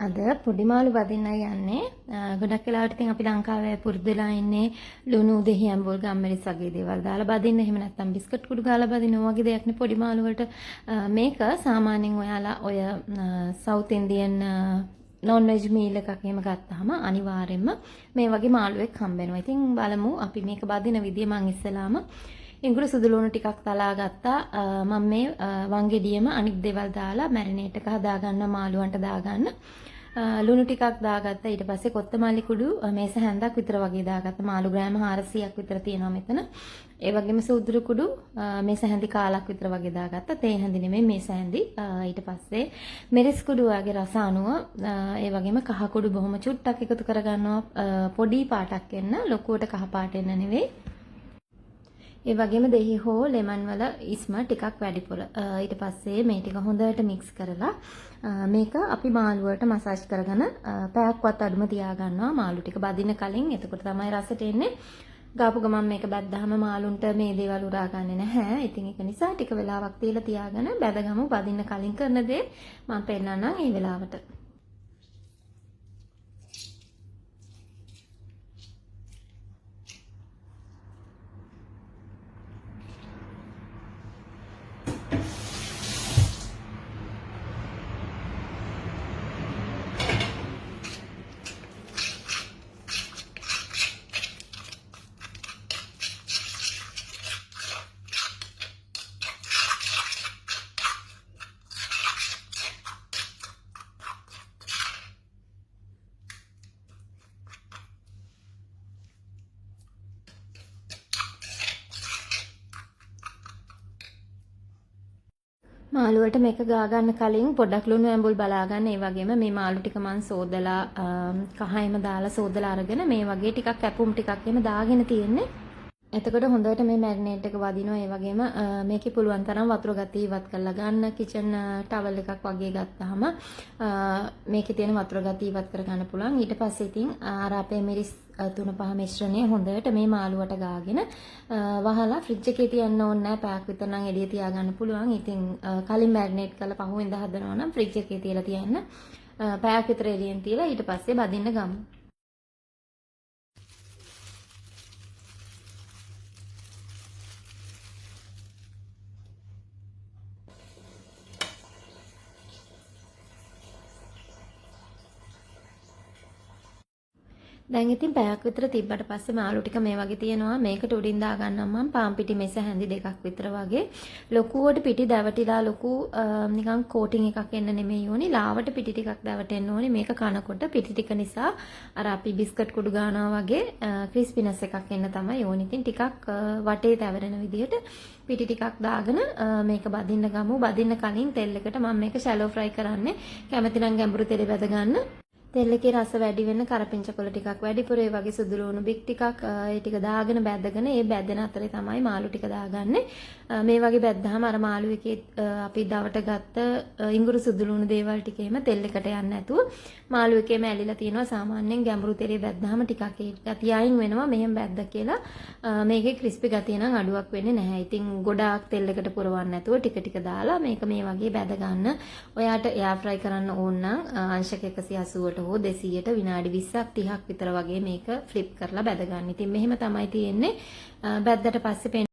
අද පොඩි මාළු වදින්නයි යන්නේ. ගොඩක් වෙලාවට ඉතින් අපි ලංකාවේ පුරුදුලා ඉන්නේ ලුණු දෙහි ඇඹුල් ගම්මිරිස් වගේ දේවල් දාලා බදින්න. එහෙම නැත්නම් බිස්කට් කුඩු ගාලා බදින්න වගේ දෙයක් නේ පොඩි මාළු වලට. මේක සාමාන්‍යයෙන් ඔයාලා ඔය south Indian non veg meal එකක් එහෙම ගත්තාම අනිවාර්යයෙන්ම මේ වගේ මාළුවෙක් හම්බ වෙනවා. ඉතින් බලමු අපි මේක බදින විදිය මම ඉස්සලාම ඉඟුරු සුදු ලුණු ටිකක් තලා ගත්තා. මම මේ වංගෙඩියම අනිත් දේවල් දාලා මැරිනේට් එක හදාගන්න මාළුවන්ට දාගන්න. ලුණු ටිකක් දාගත්තා. ඊට පස්සේ කොත්තමල්ලි කුඩු මේස හැන්දක් විතර වගේ දාගත්තා. මාළු ග්‍රෑම් 400ක් විතර තියෙනවා මෙතන. ඒ වගේම සූදුරු කුඩු මේස හැන්දි කාලක් විතර වගේ දාගත්තා. තේ හැන්දි නෙමෙයි මේස හැන්දි. ඊට පස්සේ මිරිස් කුඩු වගේ රස අනුව ඒ වගේම කහ කුඩු බොහොම චුට්ටක් එකතු කරගන්නවා. පොඩි පාටක් එන්න, ලොකුවට කහ පාට එන්න නෙවෙයි. ඒ වගේම දෙහි හෝ ලෙමන් වල ඉස්ම ටිකක් වැඩිපුර. ඊට පස්සේ මේ ටික හොඳට මික්ස් කරලා මේක අපි මාළුවට මසාජ් කරගෙන පැයක්වත් අඩුම තියාගන්නවා මාළු ටික බදින්න කලින්. එතකොට තමයි රසට එන්නේ. ගාපු ගමන් මේක බැද්දාම මාළුන්ට මේ දේවල් උරා ගන්නෙ නැහැ. ඉතින් ඒක නිසා ටික වෙලාවක් තියලා තියාගෙන බැදගමු. බදින්න කලින් කරන දේ මම පෙන්නන්නම් මේ වෙලාවට. මාළුවට මේක ගා ගන්න කලින් පොඩක් ලුණු ඇඹුල් බලා ගන්න. ඒ වගේම මේ මාළු ටික මං සෝදලා කහයිම දාලා සෝදලා අරගෙන මේ වගේ ටිකක් කැපුම් ටිකක් එහෙම දාගෙන තියෙන්නේ. එතකොට හොඳට මේ මැරිනේට් එක වදිනවා. ඒ වගේම මේකේ පුළුවන් තරම් වතුර ගතිය ඉවත් කරලා ගන්න. කිචන් ටවල් එකක් වගේ ගත්තාම මේකේ තියෙන වතුර ගතිය ඉවත් කර ගන්න පුළුවන්. ඊට පස්සේ ඉතින් අර අපේ මිරිස් 3-5 මිශ්‍රණය හොඳට මේ මාළුවට ගාගෙන වහලා ෆ්‍රිජ් එකේ තියන්න ඕනේ නැහැ. පැයක් විතර නම් එළිය තියාගන්න පුළුවන්. ඉතින් කලින් මැරිනේට් කරලා පහුවෙන්ද හදනවා නම් ෆ්‍රිජ් එකේ තියලා තියන්න. පැයක් විතර එළියෙන් තියලා ඊට පස්සේ බදින්න ගමු. දැන් ඉතින් පැයක් විතර තිබ්බට පස්සේ මාළු ටික මේ වගේ තියෙනවා. මේකට උඩින් දා ගන්නම් මම පාන් පිටි මෙස හැඳි දෙකක් විතර වගේ. ලොකුවට පිටි දැවටිලා ලොකු නිකන් කෝටින් එකක් එන්න නෙමෙයි ඕනි. ලාවට පිටි ටිකක් දැවටෙන්න ඕනි. මේක කනකොට පිටි ටික නිසා අර අපි බිස්කට් කුඩු ගන්නවා වගේ ක්‍රිස්පිනස් එකක් එන්න තමයි ඕනි. ඉතින් ටිකක් වටේ තැවරෙන විදිහට පිටි ටිකක් දාගෙන මේක බදින්න ගමු. බදින්න කලින් තෙල් එකට මම මේක ෂැලෝ ෆ්‍රයි කරන්නේ. කැමති නම් ගැඹුරු තෙලේ වැද ගන්න. තෙල් එකේ රස වැඩි වෙන්න කරපිංච කොළ ටිකක් වැඩිපුර ඒ වගේ සුදු ලුණු බික් ටිකක් ඒ ටික දාගෙන බැදගෙන ඒ බැදෙන අතරේ තමයි මාළු ටික දාගන්නේ. මේ වගේ බැද්දාම අර මාළු එකේ අපි දවට ගත්ත ඉඟුරු සුදු ලුණු දේවල් ටික එහෙම තෙල් එකට යන්නේ නැතුව මාළු එකේම ඇලිලා තියෙනවා. සාමාන්‍යයෙන් ගැඹුරු තෙලේ බැද්දාම ටිකක් ඒ ගතිය අයින් වෙනවා. මෙහෙම බැද්දා කියලා මේකේ ක්‍රිස්පි ගතිය නම් අඩුවක් වෙන්නේ නැහැ. ඉතින් ගොඩාක් තෙල් එකට පුරවන්න නැතුව ටික ටික දාලා මේක මේ වගේ බැද ගන්න. ඔයාට එයාර් ෆ්‍රයි කරන්න ඕන නම් අංශක 180ට හෝ 200ට විනාඩි 20ක් 30ක් විතර වගේ මේක ෆ්ලිප් කරලා බැද ගන්න. ඉතින් මෙහෙම තමයි තියෙන්නේ. බැද්දට පස්සේ